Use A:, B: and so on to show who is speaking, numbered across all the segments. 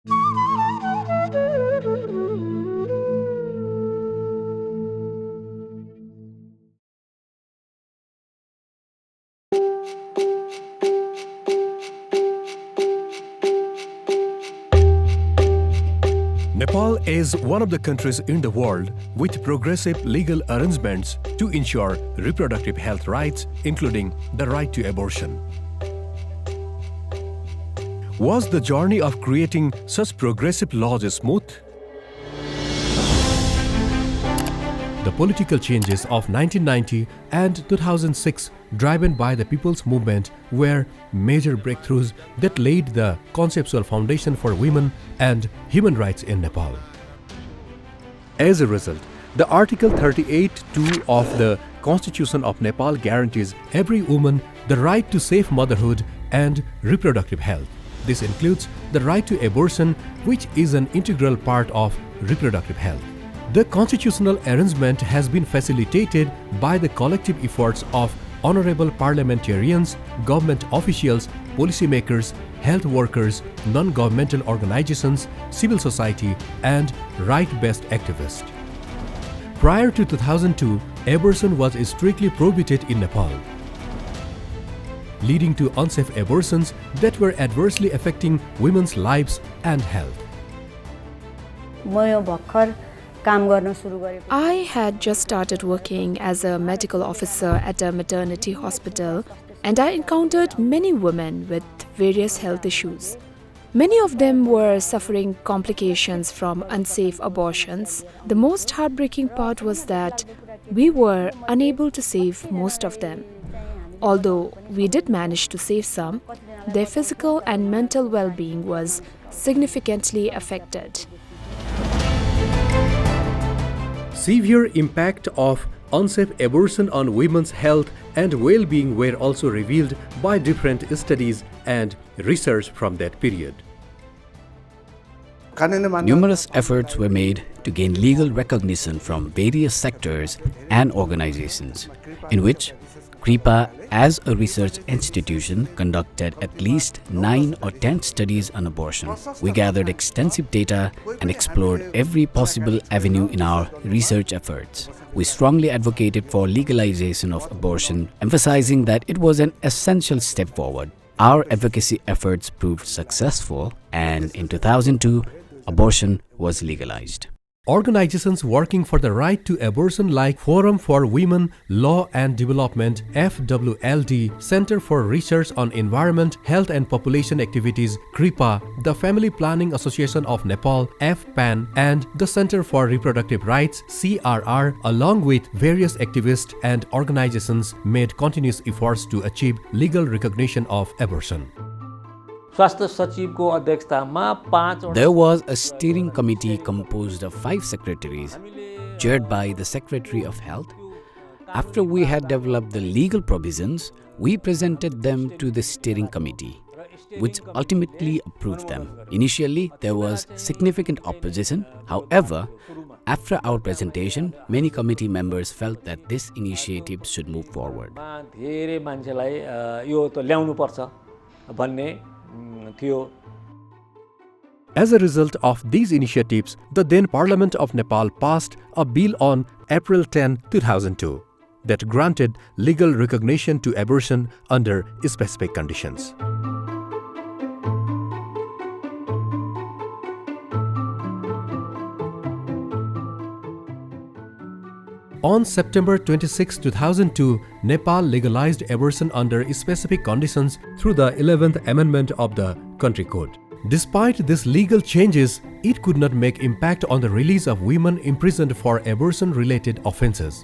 A: Nepal is one of the countries in the world with progressive legal arrangements to ensure reproductive health rights, including the right to abortion. Was the journey of creating such progressive laws smooth? The political changes of 1990 and 2006, driven by the People's Movement, were major breakthroughs that laid the conceptual foundation for women and human rights in Nepal. As a result, the Article 38(2) of the Constitution of Nepal guarantees every woman the right to safe motherhood and reproductive health. This includes the right to abortion, which is an integral part of reproductive health. The constitutional arrangement has been facilitated by the collective efforts of honorable parliamentarians, government officials, policymakers, health workers, non-governmental organizations, civil society, and right-based activists. Prior to 2002, abortion was strictly prohibited in Nepal, leading to unsafe abortions that were adversely affecting women's lives and health.
B: I had just started working as a medical officer at a maternity hospital, and I encountered many women with various health issues. Many of them were suffering complications from unsafe abortions. The most heartbreaking part was that we were unable to save most of them. Although we did manage to save some, their physical and mental well-being was significantly affected.
A: Severe impact of unsafe abortion on women's health and well-being were also revealed by different studies and research from that period.
C: Numerous efforts were made to gain legal recognition from various sectors and organizations, in which CRIPA, as a research institution, conducted at least 9 or 10 studies on abortion. We gathered extensive data and explored every possible avenue in our research efforts. We strongly advocated for legalization of abortion, emphasizing that it was an essential step forward. Our advocacy efforts proved successful, and in 2002, abortion was legalized.
A: Organizations working for the right to abortion like Forum for Women, Law and Development, FWLD, Center for Research on Environment, Health and Population Activities, CRIPA, the Family Planning Association of Nepal, FPAN, and the Center for Reproductive Rights, CRR, along with various activists and organizations, made continuous efforts to achieve legal recognition of abortion.
C: There was a steering committee composed of 5 secretaries, chaired by the Secretary of Health. After we had developed the legal provisions, we presented them to the steering committee, which ultimately approved them. Initially, there was significant opposition. However, after our presentation, many committee members felt that this initiative should move forward.
A: As a result of these initiatives, the then Parliament of Nepal passed a bill on April 10, 2002 that granted legal recognition to abortion under specific conditions. On September 26, 2002, Nepal legalized abortion under specific conditions through the 11th Amendment of the Country Code. Despite these legal changes, it could not make impact on the release of women imprisoned for abortion-related offences.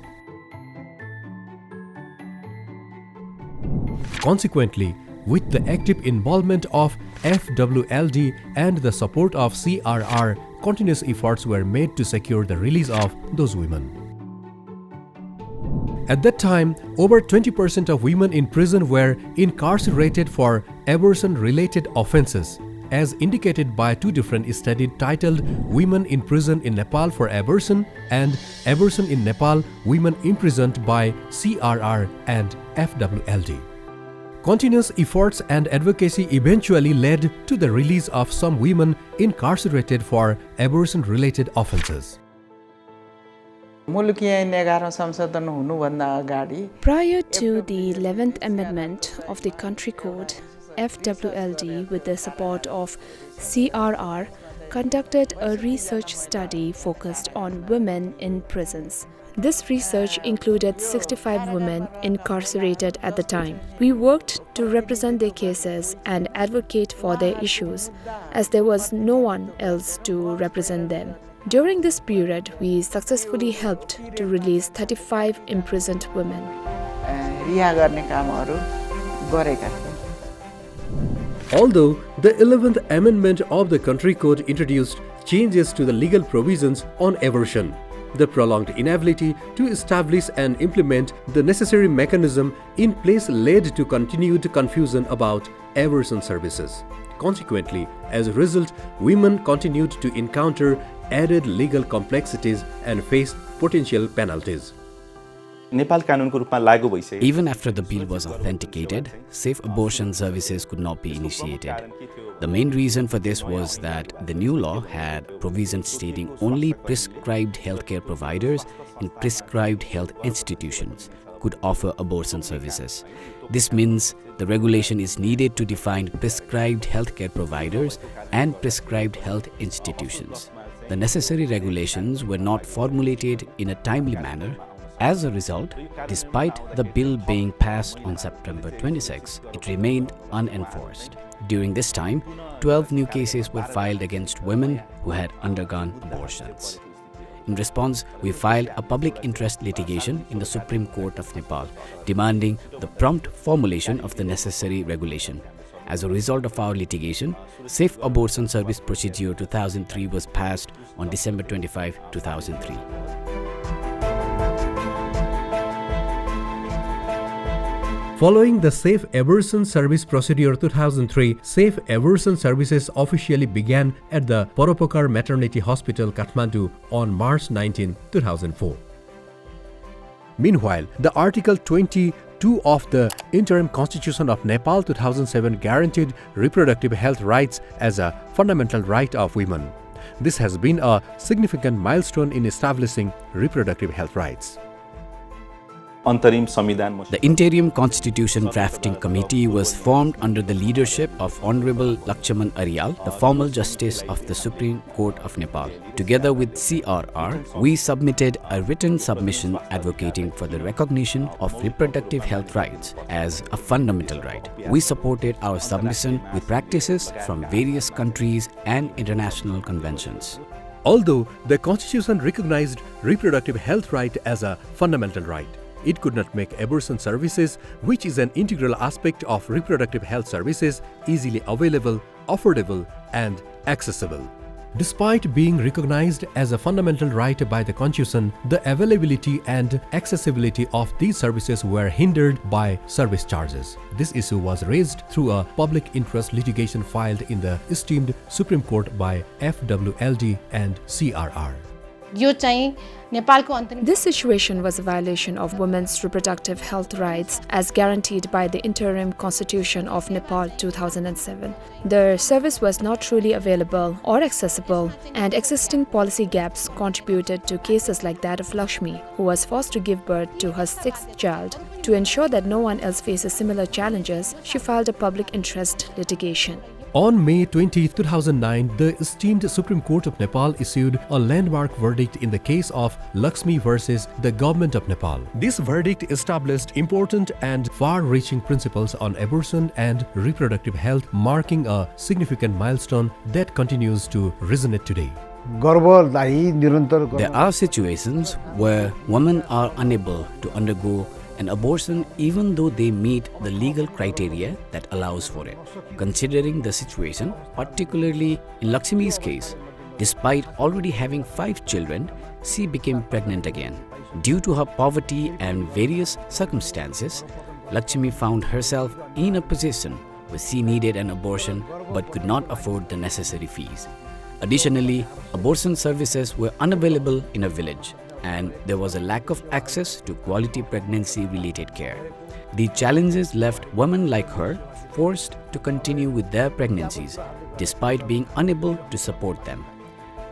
A: Consequently, with the active involvement of FWLD and the support of CRR, continuous efforts were made to secure the release of those women. At that time, over 20% of women in prison were incarcerated for abortion-related offences, as indicated by 2 different studies titled Women in Prison in Nepal for Abortion and Abortion in Nepal, Women Imprisoned by CRR and FWLD. Continuous efforts and advocacy eventually led to the release of some women incarcerated for abortion-related offences.
B: Prior to the 11th Amendment of the Country Code, FWLD, with the support of CRR, conducted a research study focused on women in prisons. This research included 65 women incarcerated at the time. We worked to represent their cases and advocate for their issues, as there was no one else to represent them. During this period, we successfully helped to release 35 imprisoned women.
A: Although the 11th Amendment of the Country Code introduced changes to the legal provisions on abortion, the prolonged inability to establish and implement the necessary mechanism in place led to continued confusion about abortion services. Consequently, as a result, women continued to encounter added legal complexities and face potential penalties.
C: Even after the bill was authenticated, safe abortion services could not be initiated. The main reason for this was that the new law had provisions stating only prescribed healthcare providers and prescribed health institutions could offer abortion services. This means the regulation is needed to define prescribed healthcare providers and prescribed health institutions. The necessary regulations were not formulated in a timely manner. As a result, despite the bill being passed on September 26, it remained unenforced. During this time, 12 new cases were filed against women who had undergone abortions. In response, we filed a public interest litigation in the Supreme Court of Nepal, demanding the prompt formulation of the necessary regulation. As a result of our litigation, Safe Abortion Service Procedure 2003 was passed on December 25, 2003.
A: Following the Safe Abortion Service Procedure 2003, Safe Abortion Services officially began at the Paropokar Maternity Hospital, Kathmandu on March 19, 2004. Meanwhile, the Article 22 of the Interim Constitution of Nepal 2007 guaranteed reproductive health rights as a fundamental right of women. This has been a significant milestone in establishing reproductive health rights.
C: The Interim Constitution Drafting Committee was formed under the leadership of Honorable Lakshman Aryal, the former Justice of the Supreme Court of Nepal. Together with CRR, we submitted a written submission advocating for the recognition of reproductive health rights as a fundamental right. We supported our submission with practices from various countries and international conventions.
A: Although the Constitution recognized reproductive health right as a fundamental right, it could not make abortion services, which is an integral aspect of reproductive health services, easily available, affordable, and accessible. Despite being recognized as a fundamental right by the Constitution, the availability and accessibility of these services were hindered by service charges. This issue was raised through a public interest litigation filed in the esteemed Supreme Court by FWLD and CRR.
B: This situation was a violation of women's reproductive health rights as guaranteed by the Interim Constitution of Nepal 2007. The service was not truly available or accessible, and existing policy gaps contributed to cases like that of Lakshmi, who was forced to give birth to her sixth child. To ensure that no one else faces similar challenges, she filed a public interest litigation.
A: On May 20, 2009, the esteemed Supreme Court of Nepal issued a landmark verdict in the case of Lakshmi versus the Government of Nepal. This verdict established important and far-reaching principles on abortion and reproductive health, marking a significant milestone that continues to resonate today.
C: There are situations where women are unable to undergo an abortion even though they meet the legal criteria that allows for it. Considering the situation, particularly in Lakshmi's case, despite already having 5 children, she became pregnant again. Due to her poverty and various circumstances, Lakshmi found herself in a position where she needed an abortion but could not afford the necessary fees. Additionally, abortion services were unavailable in her village. and there was a lack of access to quality pregnancy-related care. The challenges left women like her forced to continue with their pregnancies despite being unable to support them.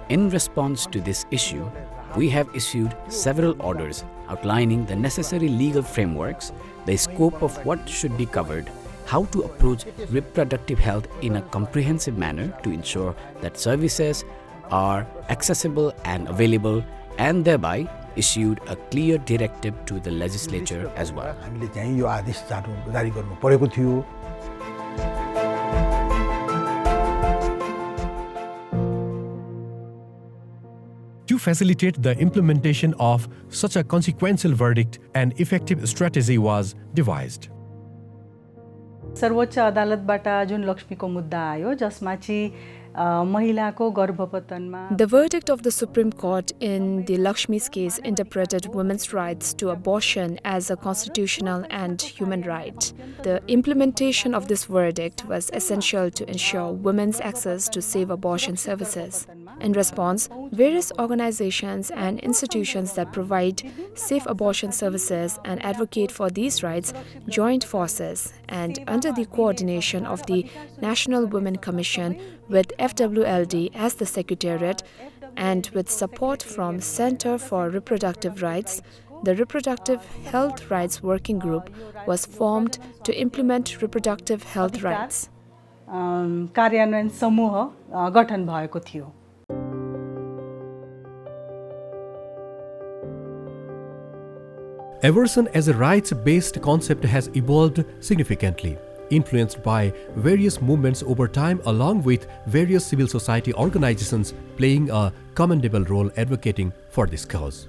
C: In response to this issue, we have issued several orders outlining the necessary legal frameworks, the scope of what should be covered, how to approach reproductive health in a comprehensive manner to ensure that services are accessible and available, and thereby issued a clear directive to the legislature as well.
A: To facilitate the implementation of such a consequential verdict, an effective strategy was devised.
D: सर्वोच्च अदालतबाट जुन लक्ष्मीको मुद्दा आयो जसमा चाहिँ महिलाको गर्भपतनमा
B: The verdict of the Supreme Court in the Lakshmi's case interpreted women's rights to abortion as a constitutional and human right. The implementation of this verdict was essential to ensure women's access to safe abortion services. In response, various organizations and institutions that provide safe abortion services and advocate for these rights joined forces, and under the coordination of the National Women Commission with FWLD as the Secretariat and with support from Center for Reproductive Rights, the Reproductive Health Rights Working Group was formed to implement reproductive health rights.
D: कार्यान्वयन समूह गठन भएको थियो.
A: Abortion as a rights-based concept has evolved significantly, influenced by various movements over time along with various civil society organizations playing a commendable role advocating for this cause.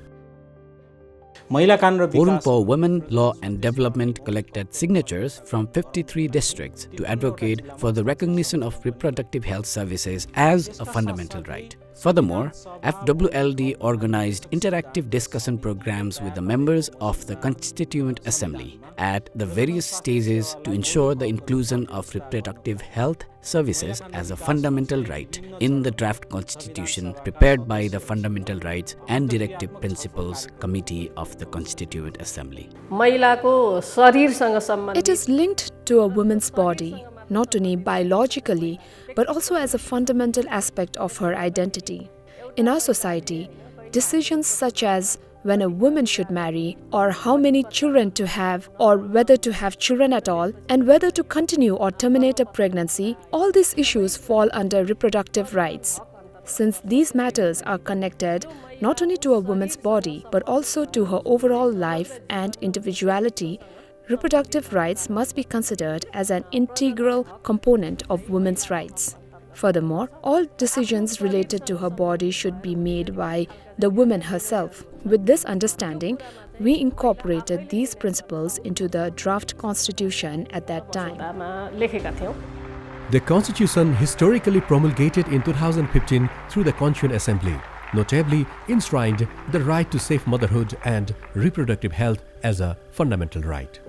C: Forum for Women, Law and Development collected signatures from 53 districts to advocate for the recognition of reproductive health services as a fundamental right. Furthermore, FWLD organized interactive discussion programs with the members of the Constituent Assembly at the various stages to ensure the inclusion of reproductive health services as a fundamental right in the draft constitution prepared by the Fundamental Rights and Directive Principles Committee of the Constituent Assembly.
B: It is linked to a woman's body, not only biologically, but also as a fundamental aspect of her identity. In our society, decisions such as when a woman should marry, or how many children to have, or whether to have children at all, and whether to continue or terminate a pregnancy, all these issues fall under reproductive rights. Since these matters are connected not only to a woman's body, but also to her overall life and individuality, reproductive rights must be considered as an integral component of women's rights. Furthermore, all decisions related to her body should be made by the woman herself. With this understanding, we incorporated these principles into the draft constitution at that time.
A: The constitution historically promulgated in 2015 through the Constituent Assembly notably enshrined the right to safe motherhood and reproductive health as a fundamental right.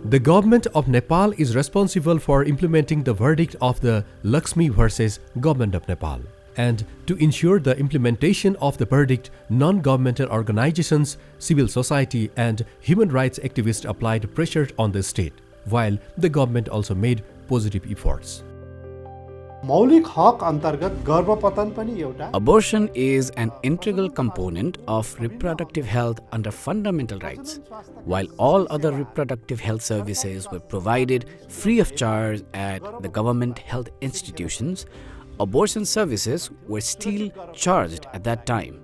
A: The government of Nepal is responsible for implementing the verdict of the Lakshmi versus Government of Nepal. And to ensure the implementation of the verdict, non-governmental organizations, civil society and human rights activists applied pressure on the state, while the government also made positive efforts.
C: Abortion is an integral component of reproductive health under fundamental rights. While all other reproductive health services were provided free of charge at the government health institutions, abortion services were still charged at that time.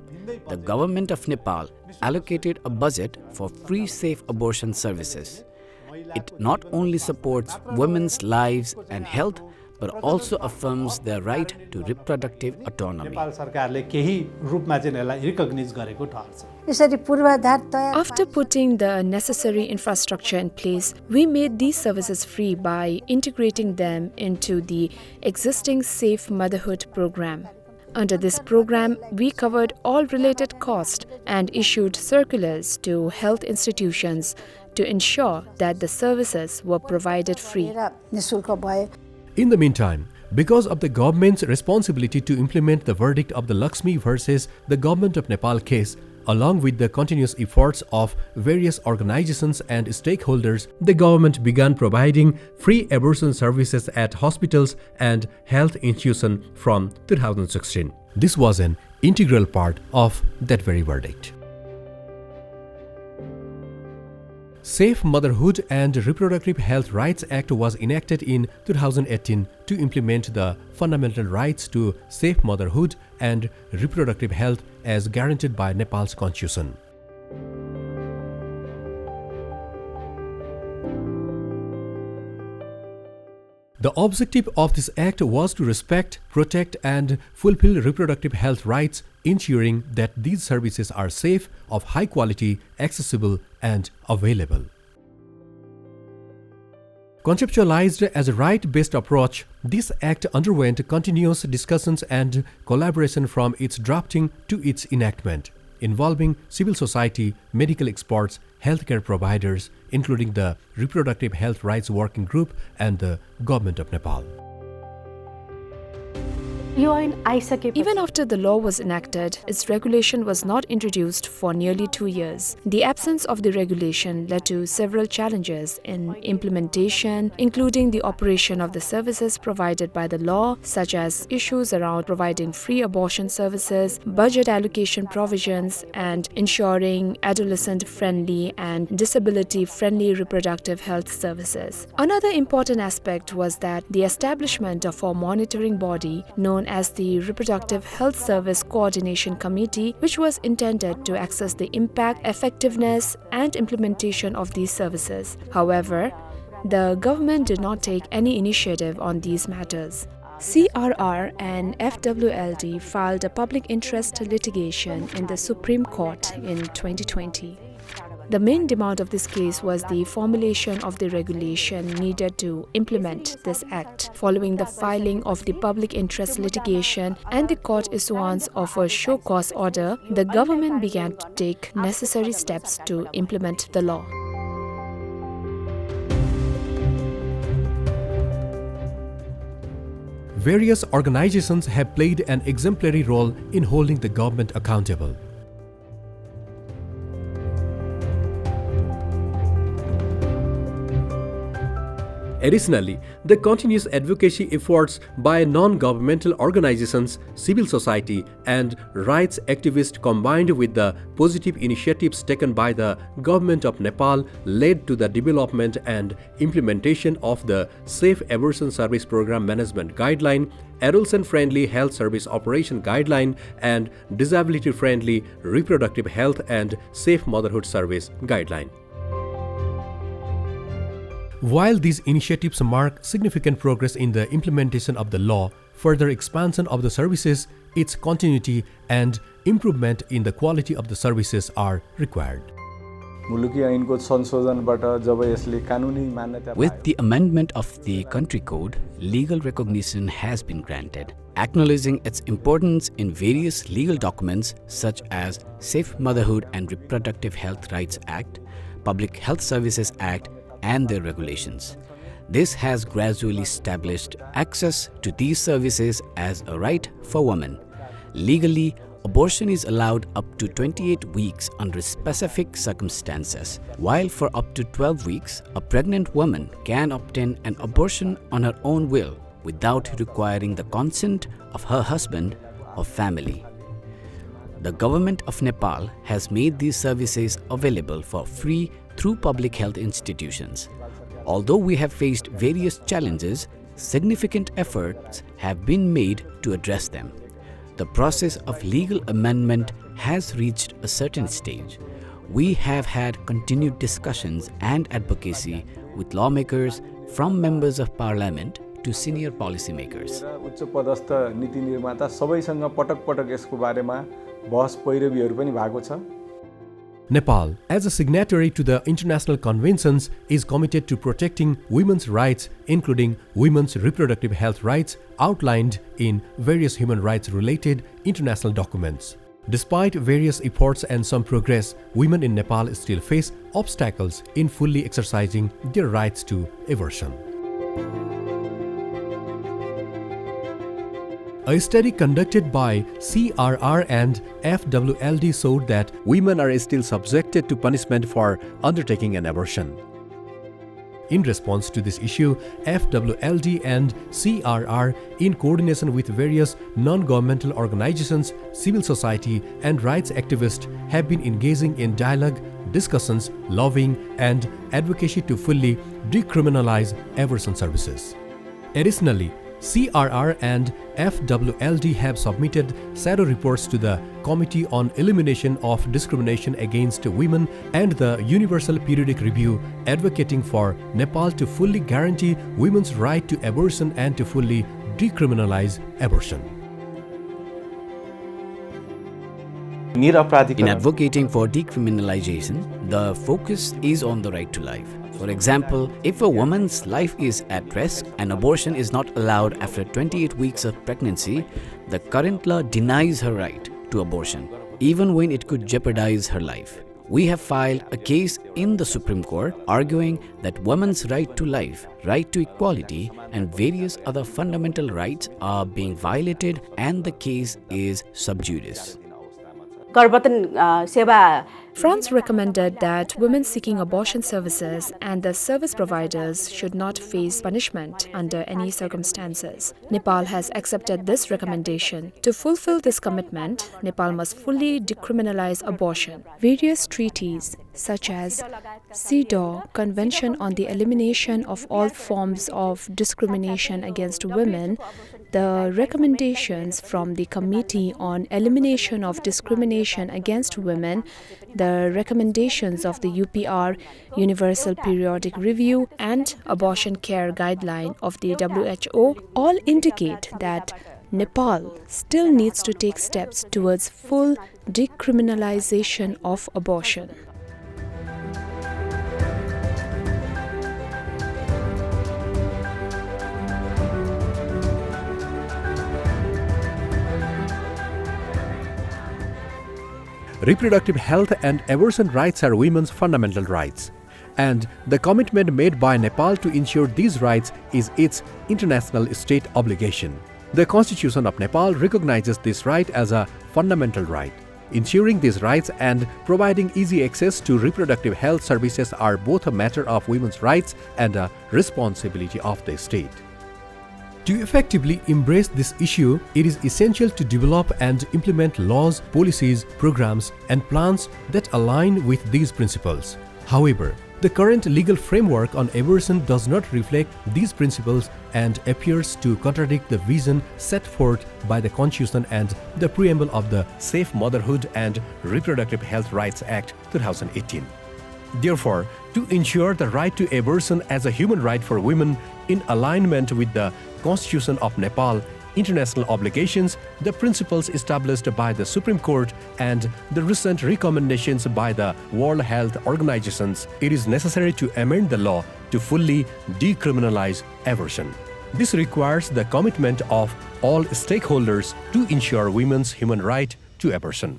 C: The government of Nepal allocated a budget for free safe abortion services. It not only supports women's lives and health, but also affirms their right to reproductive autonomy.
B: After putting the necessary infrastructure in place, we made these services free by integrating them into the existing Safe Motherhood program. Under this program, we covered all related costs and issued circulars to health institutions to ensure that the services were provided free.
A: In the meantime, Because of the government's responsibility to implement the verdict of the Lakshmi versus the Government of Nepal case, along with the continuous efforts of various organizations and stakeholders, the government began providing free abortion services at hospitals and health institutions from 2016. This was an integral part of that very verdict. Safe Motherhood and Reproductive Health Rights Act was enacted in 2018 to implement the fundamental rights to safe motherhood and reproductive health as guaranteed by Nepal's constitution. The objective of this act was to respect, protect, and fulfill reproductive health rights, ensuring that these services are safe, of high quality, accessible, and available. Conceptualized as a right-based approach, this act underwent continuous discussions and collaboration from its drafting to its enactment, involving civil society, medical experts, healthcare providers, including the Reproductive Health Rights Working Group and the Government of Nepal.
B: Even after the law was enacted, its regulation was not introduced for nearly 2 years. The absence of the regulation led to several challenges in implementation, including the operation of the services provided by the law, such as issues around providing free abortion services, budget allocation provisions, and ensuring adolescent-friendly and disability-friendly reproductive health services. Another important aspect was that the establishment of a monitoring body known as the Reproductive Health Service Coordination Committee, which was intended to assess the impact, effectiveness, and implementation of these services. However, the government did not take any initiative on these matters. CRR and FWLD filed a public interest litigation in the Supreme Court in 2020. The main demand of this case was the formulation of the regulation needed to implement this act. Following the filing of the public interest litigation and the court issuance of a show cause order, the government began to take necessary steps to implement the law.
A: Various organizations have played an exemplary role in holding the government accountable. Additionally, the continuous advocacy efforts by non-governmental organizations, civil society, and rights activists combined with the positive initiatives taken by the Government of Nepal led to the development and implementation of the Safe Abortion Service Program Management Guideline, Adolescent-Friendly Health Service Operation Guideline, and Disability-Friendly Reproductive Health and Safe Motherhood Service Guideline. While these initiatives mark significant progress in the implementation of the law, further expansion of the services, its continuity, and improvement in the quality of the services are required.
C: With the amendment of the country code, legal recognition has been granted, acknowledging its importance in various legal documents such as Safe Motherhood and Reproductive Health Rights Act, Public Health Services Act, and their regulations. This has gradually established access to these services as a right for women. Legally, abortion is allowed up to 28 weeks under specific circumstances, while for up to 12 weeks, a pregnant woman can obtain an abortion on her own will without requiring the consent of her husband or family. The Government of Nepal has made these services available for free through public health institutions. Although we have faced various challenges, significant efforts have been made to address them. The process of legal amendment has reached a certain stage. We have had continued discussions and advocacy with lawmakers from members of parliament to senior policymakers.
A: Nepal, as a signatory to the international conventions, is committed to protecting women's rights, including women's reproductive health rights outlined in various human rights-related international documents. Despite various efforts and some progress, women in Nepal still face obstacles in fully exercising their rights to abortion. A study conducted by CRR and FWLD showed that women are still subjected to punishment for undertaking an abortion. In response to this issue, FWLD and CRR, in coordination with various non-governmental organizations, civil society, and rights activists, have been engaging in dialogue, discussions, lobbying, and advocacy to fully decriminalize abortion services. Additionally, CRR and FWLD have submitted shadow reports to the Committee on Elimination of Discrimination Against Women and the Universal Periodic Review, advocating for Nepal to fully guarantee women's right to abortion and to fully decriminalize abortion.
C: In advocating for decriminalization, the focus is on the right to life. For example, if a woman's life is at risk and abortion is not allowed after 28 weeks of pregnancy, the current law denies her right to abortion, even when it could jeopardize her life. We have filed a case in the Supreme Court arguing that women's right to life, right to equality, and various other fundamental rights are being violated, and the case is sub judice.
B: France recommended that women seeking abortion services and the service providers should not face punishment under any circumstances. Nepal has accepted this recommendation. To fulfill this commitment, Nepal must fully decriminalize abortion. Various treaties, such as CEDAW, Convention on the Elimination of All Forms of Discrimination Against Women, the recommendations from the Committee on Elimination of Discrimination Against Women, the recommendations of the UPR, Universal Periodic Review, and Abortion Care Guideline of the WHO all indicate that Nepal still needs to take steps towards full decriminalization of abortion.
A: Reproductive health and abortion rights are women's fundamental rights, and the commitment made by Nepal to ensure these rights is its international state obligation. The Constitution of Nepal recognizes this right as a fundamental right. Ensuring these rights and providing easy access to reproductive health services are both a matter of women's rights and a responsibility of the state. To effectively embrace this issue, it is essential to develop and implement laws, policies, programs, and plans that align with these principles. However, the current legal framework on abortion does not reflect these principles and appears to contradict the vision set forth by the Constitution and the preamble of the Safe Motherhood and Reproductive Health Rights Act 2018. Therefore, to ensure the right to abortion as a human right for women in alignment with the Constitution of Nepal, international obligations, the principles established by the Supreme Court, and the recent recommendations by the World Health Organizations, it is necessary to amend the law to fully decriminalize abortion. This requires the commitment of all stakeholders to ensure women's human right to abortion.